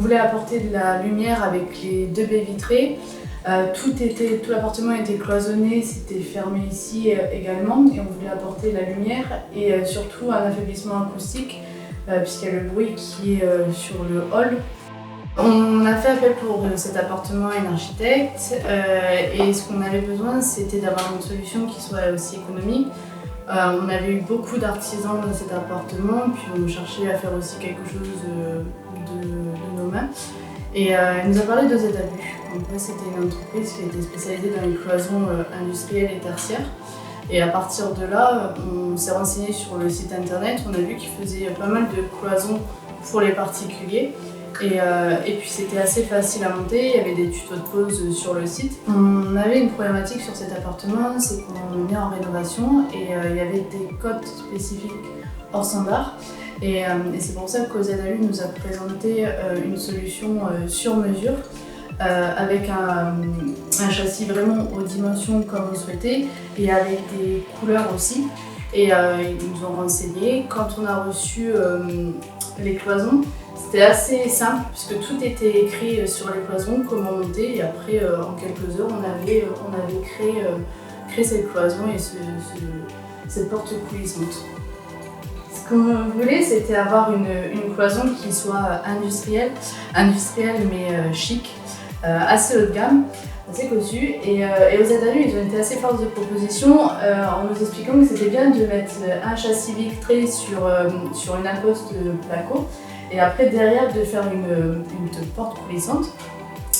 voulait apporter de la lumière avec les 2 baies vitrées. Tout l'appartement était cloisonné, c'était fermé ici également, et on voulait apporter de la lumière et surtout un affaiblissement acoustique puisqu'il y a le bruit qui est sur le hall. On a fait appel pour cet appartement à une architecte et ce qu'on avait besoin, c'était d'avoir une solution qui soit aussi économique. On avait eu beaucoup d'artisans dans cet appartement, puis on cherchait à faire aussi quelque chose de nos mains. Et il nous a parlé de ZALU. En fait, c'était une entreprise qui était spécialisée dans les cloisons industrielles et tertiaires. Et à partir de là, on s'est renseigné sur le site internet, on a vu qu'ils faisaient pas mal de cloisons pour les particuliers. Et puis c'était assez facile à monter, il y avait des tutos de pose sur le site. On avait une problématique sur cet appartement, c'est qu'on est en rénovation et il y avait des codes spécifiques hors standard. Et c'est pour ça que ZALU nous a présenté une solution sur mesure avec un châssis vraiment aux dimensions comme on souhaitait et avec des couleurs aussi. Et ils nous ont renseigné. Quand on a reçu les cloisons, c'était assez simple puisque tout était écrit sur les cloisons, comment monter, et après en quelques heures on avait créé cette cloison et cette porte coulissante. Ce qu'on voulait, c'était avoir une cloison qui soit industrielle mais chic, assez haut de gamme, assez cossue. Et aux ZALU, ils ont été assez forts de proposition en nous expliquant que c'était bien de mettre un châssis vitré sur une imposte placo et après derrière de faire une porte coulissante.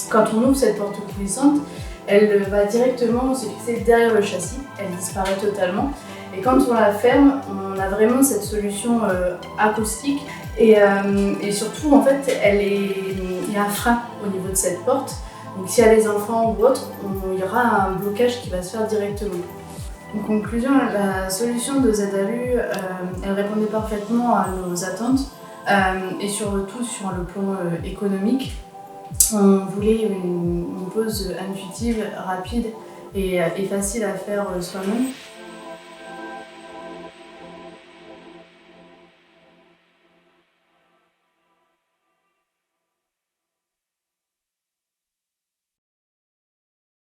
Quand on ouvre cette porte coulissante, elle va directement se fixer derrière le châssis, elle disparaît totalement. Et quand on la ferme, on a vraiment cette solution acoustique et surtout en fait il y a un frein au niveau de cette porte. Donc s'il y a des enfants ou autre, il y aura un blocage qui va se faire directement. En conclusion, la solution de ZALU, elle répondait parfaitement à nos attentes et surtout sur le plan économique. On voulait une pose intuitive, rapide et facile à faire soi-même.